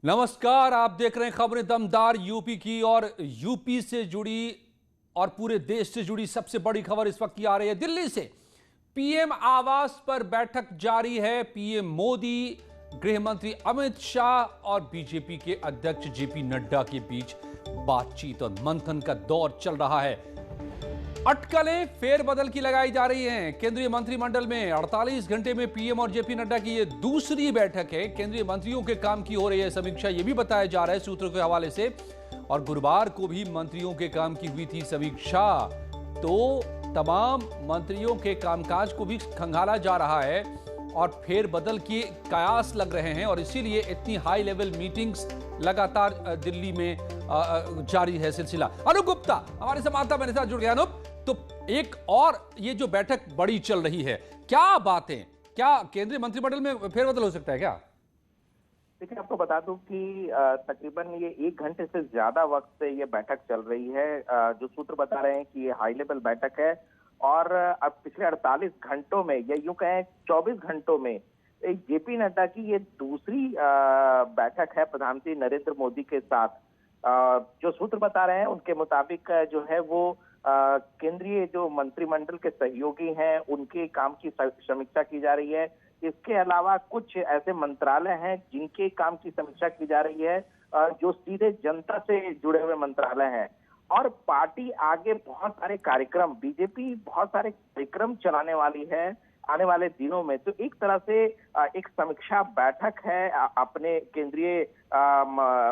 नमस्कार, आप देख रहे हैं खबरें दमदार यूपी की। और यूपी से जुड़ी और पूरे देश से जुड़ी सबसे बड़ी खबर इस वक्त की आ रही है दिल्ली से। पीएम आवास पर बैठक जारी है। पीएम मोदी, गृह मंत्री अमित शाह और बीजेपी के अध्यक्ष जेपी नड्डा के बीच बातचीत और मंथन का दौर चल रहा है। अटकलें फेरबदल की लगाई जा रही हैं। केंद्रीय मंत्रिमंडल में 48 घंटे में पीएम और जेपी नड्डा की यह दूसरी बैठक है। केंद्रीय मंत्रियों के काम की हो रही है समीक्षा, यह भी बताया जा रहा है सूत्रों के हवाले से। और गुरुवार को भी मंत्रियों के काम की हुई थी समीक्षा, तो तमाम मंत्रियों के कामकाज को भी खंगाला जा रहा है और फेरबदल के कयास लग रहे हैं। और इसीलिए इतनी हाई लेवल मीटिंग्स लगातार दिल्ली में जारी है सिलसिला। अनूप गुप्ता हमारे संवाददाता मेरे साथ जुड़ गया। अनूप, तो एक और ये जो बैठक बड़ी चल रही है, क्या बातें, क्या केंद्रीय मंत्रिमंडल में फेरबदल हो सकता है क्या? देखिए, आपको बता दूं कि तकरीबन ये 1 घंटे से ज्यादा वक्त से ये बैठक चल रही है। जो सूत्र बता रहे हैं कि ये हाई लेवल बैठक है और अब पिछले 48 घंटों में या यूं कहें 24 घंटों में जेपी नड्डा की ये दूसरी बैठक है प्रधानमंत्री नरेंद्र मोदी के साथ। जो सूत्र बता रहे हैं उनके मुताबिक जो है वो केंद्रीय जो मंत्रिमंडल के सहयोगी हैं उनके काम की समीक्षा की जा रही है। इसके अलावा कुछ ऐसे मंत्रालय हैं जिनके काम की समीक्षा की जा रही है जो सीधे जनता से जुड़े हुए मंत्रालय हैं। और पार्टी आगे बहुत सारे कार्यक्रम, बीजेपी बहुत सारे कार्यक्रम चलाने वाली है आने वाले दिनों में। तो एक तरह से एक समीक्षा बैठक है, अपने केंद्रीय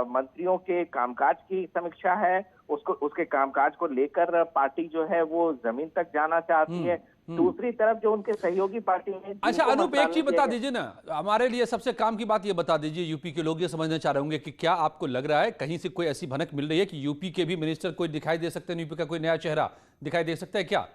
मंत्रियों के कामकाज की समीक्षा है। उसके कामकाज को लेकर पार्टी जो है वो जमीन तक जाना चाहती है। दूसरी तरफ जो उनके सहयोगी पार्टी है। अच्छा अनूप, एक चीज बता दीजिए ना, हमारे लिए सबसे काम की बात ये बता दीजिए। यूपी के लोग ये समझना चाह रहे होंगे कि क्या आपको लग रहा है कहीं से कोई ऐसी भनक मिल रही है कि यूपी के भी मिनिस्टर कोई दिखाई दे सकते हैं, यूपी का कोई नया चेहरा दिखाई दे सकता है क्या?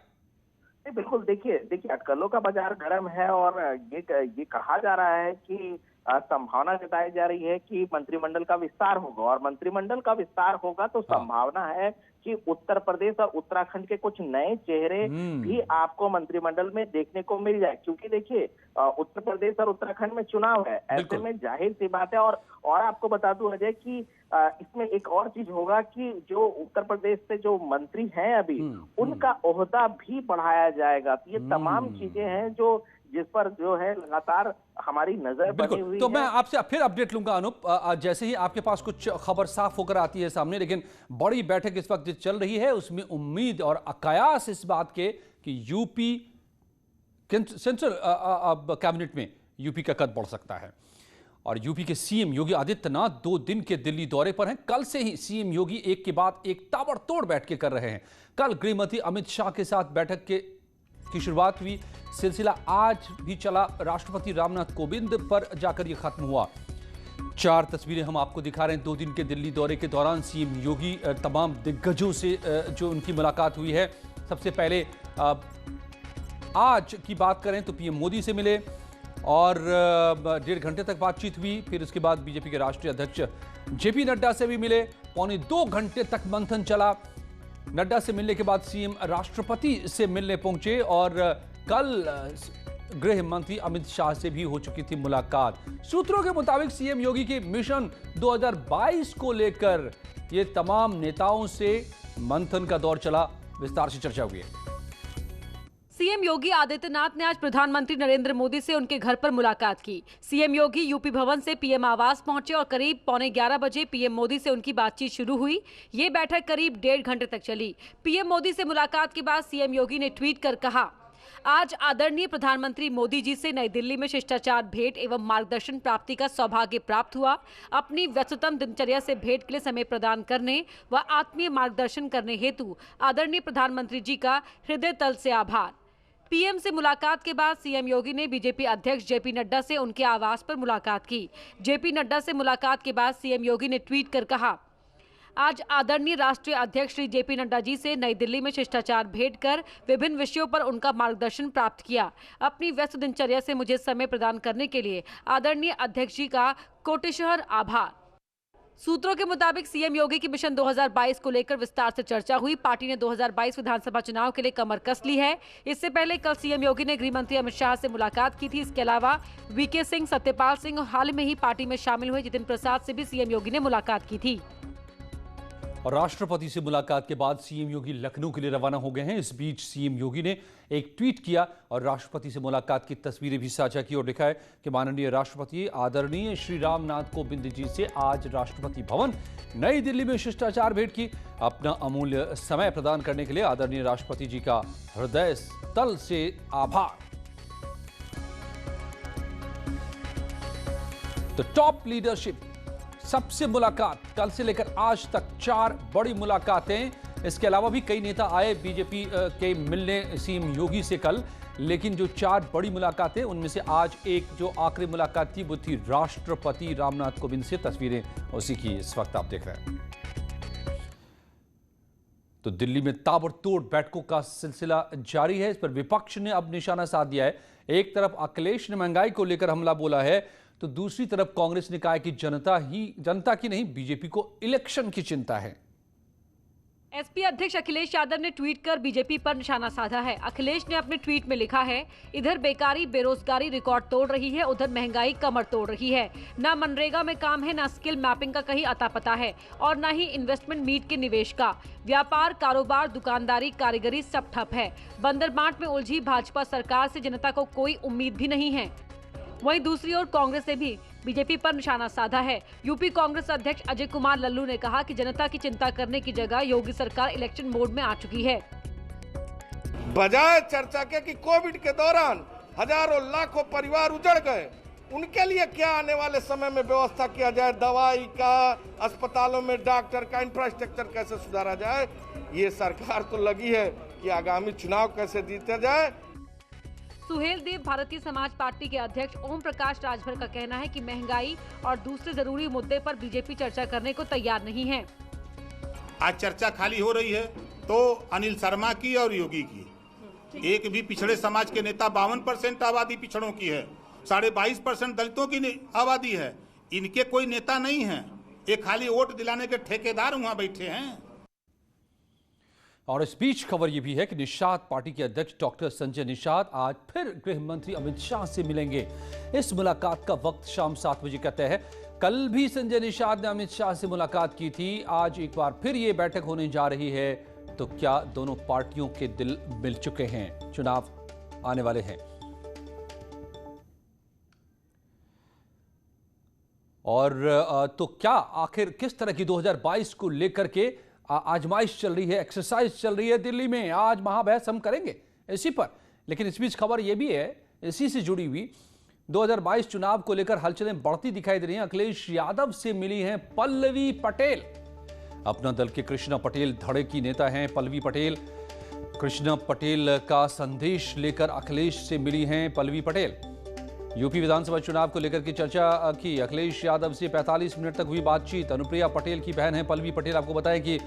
बिल्कुल, देखिए अटकलों का बाजार गर्म है और ये कहा जा रहा है कि संभावना जताई जा रही है कि मंत्रिमंडल का विस्तार होगा। और मंत्रिमंडल का विस्तार होगा तो संभावना है कि उत्तर प्रदेश और उत्तराखंड के कुछ नए चेहरे भी आपको मंत्रिमंडल में देखने को मिल जाए। क्योंकि देखिए उत्तर प्रदेश और उत्तराखंड में चुनाव है, ऐसे में जाहिर सी बात है। और आपको बता दूं अजय कि इसमें एक और चीज होगा कि जो उत्तर प्रदेश से जो मंत्री हैं अभी उनका ओहदा भी बढ़ाया जाएगा। तो ये तमाम चीजें हैं जो जिस पर जो है लगातार हमारी नजर बनी हुई तो है। मैं आपसे फिर अपडेट लूंगा अनूप, जैसे ही आपके पास कुछ खबर साफ होकर आती है सामने। लेकिन बड़ी बैठक इस वक्त चल रही है, उसमें उम्मीद और कयास इस बात के कि यूपी सेंट्रल कैबिनेट में यूपी का कद बढ़ सकता है। और यूपी के सीएम योगी आदित्यनाथ 2 दिन के दिल्ली दौरे पर हैं। कल से ही सीएम योगी एक के बाद एक ताबड़तोड़ बैठकें कर रहे हैं। कल गृह मंत्री अमित शाह के साथ बैठक की शुरुआत हुई। सिलसिला आज भी चला। राष्ट्रपति रामनाथ कोविंद पर जाकर यह खत्म हुआ। 4 तस्वीरें हम आपको दिखा रहे हैं। 2 दिन के दिल्ली दौरे के दौरान सीएम योगी तमाम दिग्गजों से जो उनकी मुलाकात हुई है। सबसे पहले आज की बात करें तो पीएम मोदी से मिले और 1.5 घंटे तक बातचीत हुई। फिर उसके बाद बीजेपी के राष्ट्रीय अध्यक्ष जेपी नड्डा से भी मिले। 1.25 घंटे तक मंथन चला। नड्डा से मिलने के बाद सीएम राष्ट्रपति से मिलने पहुंचे और कल गृह मंत्री अमित शाह से भी हो चुकी थी मुलाकात। सूत्रों के मुताबिक सीएम योगी के मिशन 2022 को लेकर ये तमाम नेताओं से मंथन का दौर चला। विस्तार से चर्चा हुई है। सीएम योगी आदित्यनाथ ने आज प्रधानमंत्री नरेंद्र मोदी से उनके घर पर मुलाकात की। सीएम योगी यूपी भवन से पीएम आवास पहुंचे और करीब 11:15 बजे पीएम मोदी से उनकी बातचीत शुरू हुई। ये बैठक करीब 1.5 घंटे तक चली। पीएम मोदी से मुलाकात के बाद सीएम योगी ने ट्वीट कर कहा, आज आदरणीय प्रधानमंत्री मोदी जी से नई दिल्ली में शिष्टाचार भेंट एवं मार्गदर्शन प्राप्ति का सौभाग्य प्राप्त हुआ। अपनी व्यस्ततम दिनचर्या से भेंट के लिए समय प्रदान करने व आत्मीय मार्गदर्शन करने हेतु आदरणीय प्रधानमंत्री जी का हृदय तल से आभार। पीएम से मुलाकात के बाद सीएम योगी ने बीजेपी अध्यक्ष जेपी नड्डा से उनके आवास पर मुलाकात की। जेपी नड्डा से मुलाकात के बाद सीएम योगी ने ट्वीट कर कहा, आज आदरणीय राष्ट्रीय अध्यक्ष श्री जेपी नड्डा जी से नई दिल्ली में शिष्टाचार भेंट कर विभिन्न विषयों पर उनका मार्गदर्शन प्राप्त किया। अपनी व्यस्त दिनचर्या से मुझे समय प्रदान करने के लिए आदरणीय अध्यक्ष जी का कोटिशहर आभार। सूत्रों के मुताबिक सीएम योगी की मिशन 2022 को लेकर विस्तार से चर्चा हुई। पार्टी ने 2022 विधानसभा चुनाव के लिए कमर कस ली है। इससे पहले कल सीएम योगी ने गृह मंत्री अमित शाह से मुलाकात की थी। इसके अलावा वीके सिंह, सत्यपाल सिंह और हाल में ही पार्टी में शामिल हुए जितिन प्रसाद से भी सीएम योगी ने मुलाकात की थी। और राष्ट्रपति से मुलाकात के बाद सीएम योगी लखनऊ के लिए रवाना हो गए हैं। इस बीच सीएम योगी ने एक ट्वीट किया और राष्ट्रपति से मुलाकात की तस्वीरें भी साझा की और लिखा है कि माननीय राष्ट्रपति आदरणीय श्री रामनाथ कोविंद जी से आज राष्ट्रपति भवन नई दिल्ली में शिष्टाचार भेंट की। अपना अमूल्य समय प्रदान करने के लिए आदरणीय राष्ट्रपति जी का हृदय तल से आभार। तो टॉप लीडरशिप सबसे मुलाकात कल से लेकर आज तक 4 बड़ी मुलाकातें। इसके अलावा भी कई नेता आए बीजेपी के मिलने सीएम योगी से कल, लेकिन जो 4 बड़ी मुलाकातें उनमें से आज एक जो आखिरी मुलाकात थी वो थी राष्ट्रपति रामनाथ कोविंद से। तस्वीरें उसी की इस वक्त आप देख रहे हैं। तो दिल्ली में ताबड़तोड़ बैठकों का सिलसिला जारी है। इस पर विपक्ष ने अब निशाना साध दिया है। एक तरफ अखिलेश ने महंगाई को लेकर हमला बोला है, तो दूसरी तरफ कांग्रेस ने कहा है कि जनता की नहीं बीजेपी को इलेक्शन की चिंता है। एसपी अध्यक्ष अखिलेश यादव ने ट्वीट कर बीजेपी पर निशाना साधा है। अखिलेश ने अपने ट्वीट में लिखा है, इधर बेकारी बेरोजगारी रिकॉर्ड तोड़ रही है, उधर महंगाई कमर तोड़ रही है। ना मनरेगा में काम है, ना स्किल मैपिंग का कहीं अता पता है और ना ही इन्वेस्टमेंट मीट के निवेश का। व्यापार, कारोबार, दुकानदारी, कारीगरी सब ठप है। बंदरबांट में उलझी भाजपा सरकार से जनता को कोई उम्मीद भी नहीं है। वहीं दूसरी ओर कांग्रेस ने भी बीजेपी पर निशाना साधा है। यूपी कांग्रेस अध्यक्ष अजय कुमार लल्लू ने कहा कि जनता की चिंता करने की जगह योगी सरकार इलेक्शन मोड में आ चुकी है। बजाय चर्चा के कि कोविड के दौरान हजारों लाखों परिवार उजड़ गए, उनके लिए क्या आने वाले समय में व्यवस्था किया जाए, दवाई का, अस्पतालों में डॉक्टर का इंफ्रास्ट्रक्चर कैसे सुधारा जाए, ये सरकार तो लगी है कि आगामी चुनाव कैसे जीता जाए। सुहेल देव भारतीय समाज पार्टी के अध्यक्ष ओम प्रकाश राजभर का कहना है कि महंगाई और दूसरे जरूरी मुद्दे पर बीजेपी चर्चा करने को तैयार नहीं है। आज चर्चा खाली हो रही है तो अनिल शर्मा की और योगी की। एक भी पिछड़े समाज के नेता 52% आबादी पिछड़ों की है, 22.5% दलितों की आबादी है। इनके कोई नेता नहीं है, ये खाली वोट दिलाने के ठेकेदार वहां बैठे हैं। और इस बीच खबर यह भी है कि निषाद पार्टी के अध्यक्ष डॉक्टर संजय निषाद आज फिर गृह मंत्री अमित शाह से मिलेंगे। इस मुलाकात का वक्त शाम 7 बजे का तय है। कल भी संजय निषाद ने अमित शाह से मुलाकात की थी। आज एक बार फिर ये बैठक होने जा रही है। तो क्या दोनों पार्टियों के दिल मिल चुके हैं? चुनाव आने वाले हैं और तो क्या आखिर किस तरह की 2022 को लेकर के आजमाइश चल रही है, एक्सरसाइज चल रही है दिल्ली में। आज महाबहस हम करेंगे इसी पर। लेकिन इस बीच खबर यह भी है, इसी से जुड़ी हुई 2022 चुनाव को लेकर हलचलें बढ़ती दिखाई दे रही हैं। अखिलेश यादव से मिली हैं पल्लवी पटेल। अपना दल के कृष्णा पटेल धड़े की नेता हैं पल्लवी पटेल। कृष्णा पटेल का संदेश लेकर अखिलेश से मिली हैं पल्लवी पटेल। यूपी विधानसभा चुनाव को लेकर की चर्चा की। अखिलेश यादव से 45 मिनट तक हुई बातचीत। अनुप्रिया पटेल की बहन है पल्लवी पटेल। आपको बताएं कि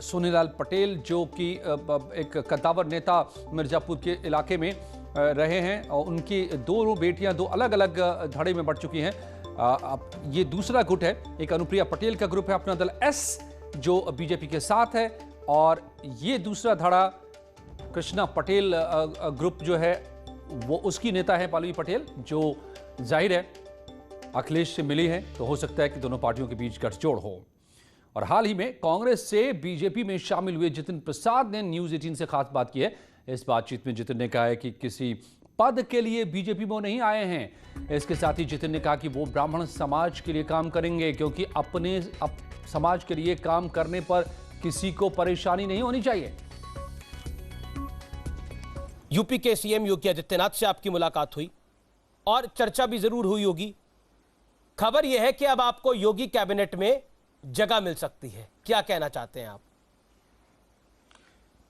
सोनीलाल पटेल जो कि एक कद्दावर नेता मिर्जापुर के इलाके में रहे हैं और उनकी दोनों बेटियां 2 अलग अलग धड़े में बढ़ चुकी हैं। अब ये दूसरा गुट है। एक अनुप्रिया पटेल का ग्रुप है अपना दल एस जो बीजेपी के साथ है, और ये दूसरा धड़ा कृष्णा पटेल ग्रुप जो है वो उसकी नेता है पल्लवी पटेल, जो जाहिर है अखिलेश से मिली है। तो हो सकता है कि दोनों पार्टियों के बीच गठजोड़ हो। और हाल ही में कांग्रेस से बीजेपी में शामिल हुए जितिन प्रसाद ने न्यूज 18 से खास बात की है। इस बातचीत में जितिन ने कहा है कि किसी पद के लिए बीजेपी में नहीं आए हैं। इसके साथ ही जितिन ने कहा कि वो ब्राह्मण समाज के लिए काम करेंगे, क्योंकि अपने समाज के लिए काम करने पर किसी को परेशानी नहीं होनी चाहिए। यूपी के सीएम योगी आदित्यनाथ से आपकी मुलाकात हुई और चर्चा भी जरूर हुई होगी। खबर यह है कि अब आपको योगी कैबिनेट में जगह मिल सकती है। क्या कहना चाहते हैं आप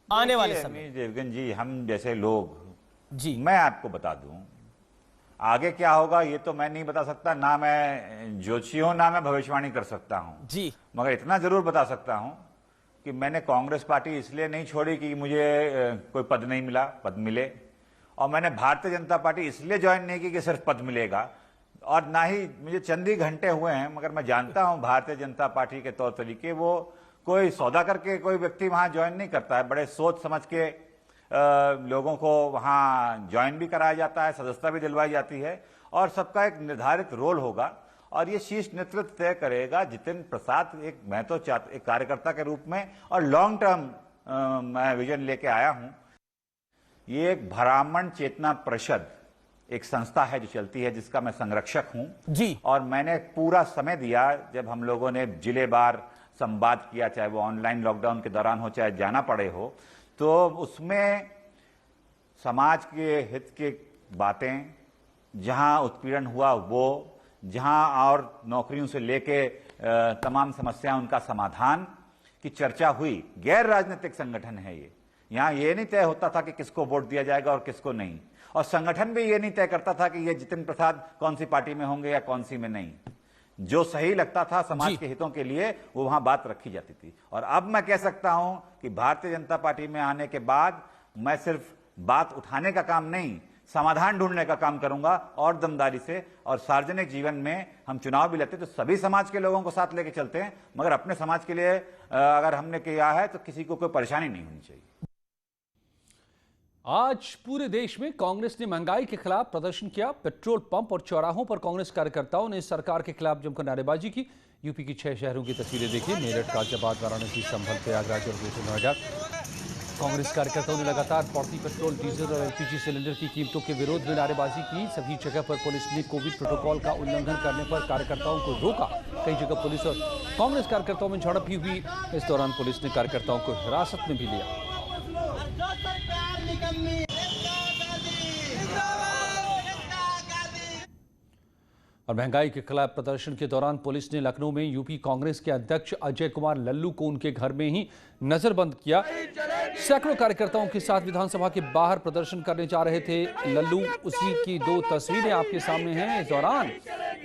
आने वाले समय? देवगन जी, हम जैसे लोग जी, मैं आपको बता दूं आगे क्या होगा ये तो मैं नहीं बता सकता। ना मैं ज्योतिषी हूं, ना मैं भविष्यवाणी कर सकता हूं जी, मगर इतना जरूर बता सकता हूं कि मैंने कांग्रेस पार्टी इसलिए नहीं छोड़ी कि मुझे कोई पद नहीं मिला, पद मिले। और मैंने भारतीय जनता पार्टी इसलिए ज्वाइन नहीं की कि सिर्फ पद मिलेगा। और ना ही मुझे चंद ही घंटे हुए हैं, मगर मैं जानता हूं भारतीय जनता पार्टी के तौर तरीके, वो कोई सौदा करके कोई व्यक्ति वहां ज्वाइन नहीं करता है। बड़े सोच समझ के लोगों को वहां ज्वाइन भी कराया जाता है, सदस्यता भी दिलवाई जाती है, और सबका एक निर्धारित रोल होगा और ये शीर्ष नेतृत्व तय करेगा। जितेंद्र प्रसाद मैं तो एक कार्यकर्ता के रूप में और लॉन्ग टर्म मैं विजन लेके आया हूं। ये एक ब्राह्मण चेतना परिषद एक संस्था है जो चलती है, जिसका मैं संरक्षक हूं जी। और मैंने पूरा समय दिया, जब हम लोगों ने जिलेवार संवाद किया, चाहे वो ऑनलाइन लॉकडाउन के दौरान हो चाहे जाना पड़े हो, तो उसमें समाज के हित की बातें, जहां उत्पीड़न हुआ वो, जहां और नौकरियों से लेके तमाम समस्या उनका समाधान की चर्चा हुई। गैर राजनीतिक संगठन है ये, यहां ये नहीं तय होता था कि किसको वोट दिया जाएगा और किसको नहीं, और संगठन भी ये नहीं तय करता था कि ये जितेंद्र प्रसाद कौन सी पार्टी में होंगे या कौन सी में नहीं। जो सही लगता था समाज के हितों के लिए वो वहां बात रखी जाती थी। और अब मैं कह सकता हूं कि भारतीय जनता पार्टी में आने के बाद मैं सिर्फ बात उठाने का काम नहीं, समाधान ढूंढने का काम करूंगा और दमदारी से। और सार्वजनिक जीवन में हम चुनाव भी लेते तो सभी समाज के लोगों को साथ लेके चलते हैं, मगर अपने समाज के लिए अगर हमने किया है तो किसी को कोई परेशानी नहीं होनी चाहिए। आज पूरे देश में कांग्रेस ने महंगाई के खिलाफ प्रदर्शन किया। पेट्रोल पंप और चौराहों पर कांग्रेस कार्यकर्ताओं ने सरकार के खिलाफ जमकर नारेबाजी की। यूपी की 6 शहरों की तस्वीरें देखी, मेरठ, गाजियाबाद, वाराणसी, संभल, प्रयागराज और दूसरे नोएडा। कांग्रेस कार्यकर्ताओं ने लगातार बढ़ती पेट्रोल, डीजल और एलपीजी सिलेंडर की कीमतों के विरोध में नारेबाजी की। सभी जगह पर पुलिस ने कोविड प्रोटोकॉल का उल्लंघन करने पर कार्यकर्ताओं को रोका। कई जगह पुलिस और कांग्रेस कार्यकर्ताओं में झड़प भी हुई। इस दौरान पुलिस ने कार्यकर्ताओं को हिरासत में भी लिया। और महंगाई के खिलाफ प्रदर्शन के दौरान पुलिस ने लखनऊ में यूपी कांग्रेस के अध्यक्ष अजय कुमार लल्लू को उनके घर में ही नजरबंद किया। सैकड़ों कार्यकर्ताओं के साथ विधानसभा के बाहर प्रदर्शन करने जा रहे थे लल्लू। उसी की 2 तस्वीरें आपके सामने हैं। इस दौरान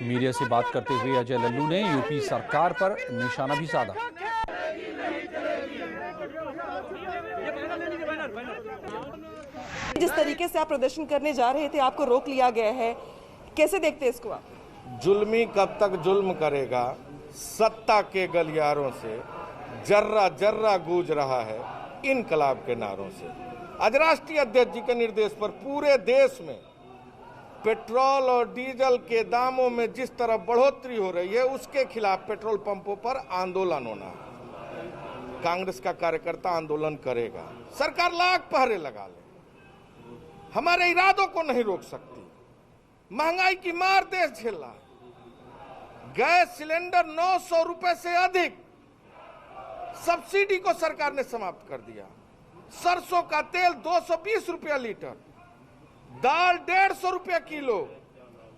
मीडिया से बात करते हुए अजय लल्लू ने यूपी सरकार पर निशाना भी साधा। जिस तरीके से आप प्रदर्शन करने जा रहे थे, आपको रोक लिया गया है, कैसे देखते हैं इसको आप? जुल्मी कब तक जुल्म करेगा, सत्ता के गलियारों से जर्रा जर्रा गूंज रहा है इनकलाब के नारों से। आज राष्ट्रीय अध्यक्ष जी के निर्देश पर पूरे देश में पेट्रोल और डीजल के दामों में जिस तरह बढ़ोतरी हो रही है, उसके खिलाफ पेट्रोल पंपों पर आंदोलन होना है। कांग्रेस का कार्यकर्ता आंदोलन करेगा, सरकार लाख पहरे लगा ले, हमारे इरादों को नहीं रोक सकती। महंगाई की मार देश झेल रहा है। गैस सिलेंडर 900 रुपए से अधिक, सब्सिडी को सरकार ने समाप्त कर दिया। सरसों का तेल 220 रुपया लीटर, दाल 150 रुपया किलो।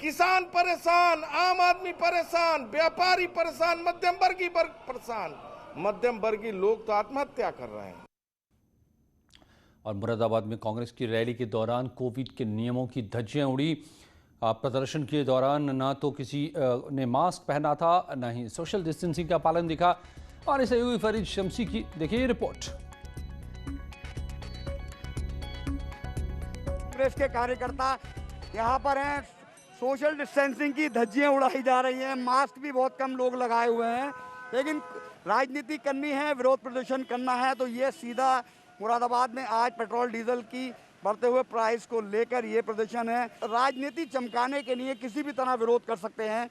किसान परेशान, आम आदमी परेशान, व्यापारी परेशान, मध्यम वर्गीय वर्ग परेशान। मध्यम वर्गीय लोग तो आत्महत्या कर रहे हैं। और मुरादाबाद में कांग्रेस की रैली के दौरान कोविड के नियमों की धज्जियां उड़ी। प्रदर्शन के दौरान ना तो किसी ने मास्क पहना था, न ही सोशल डिस्टेंसिंग का पालन दिखा। और इसे हुई फरीद शमसी की देखिए रिपोर्ट। कांग्रेस के कार्यकर्ता यहाँ पर हैं, सोशल डिस्टेंसिंग की धज्जियां उड़ाई जा रही हैं, मास्क भी बहुत कम लोग लगाए हुए हैं। लेकिन राजनीति करनी है, विरोध प्रदर्शन करना है, तो ये सीधा मुरादाबाद में आज पेट्रोल डीजल की बढ़ते हुए प्राइस को लेकर ये प्रदर्शन है। राजनीति चमकाने के लिए किसी भी तरह विरोध कर सकते हैं,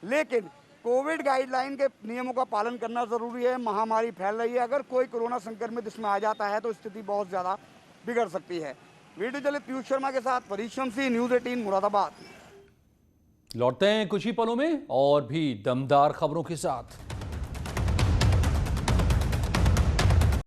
लेकिन कोविड गाइडलाइन के नियमों का पालन करना ज़रूरी है। महामारी फैल रही है, अगर कोई कोरोना संक्रमित इसमें आ जाता है तो स्थिति बहुत ज़्यादा बिगड़ सकती है। वीडियो जर्नलिस्ट पीयूष शर्मा के साथ फरीद शमसी, न्यूज़ 18 मुरादाबाद। लौटते हैं कुछ ही पलों में और भी दमदार खबरों के साथ।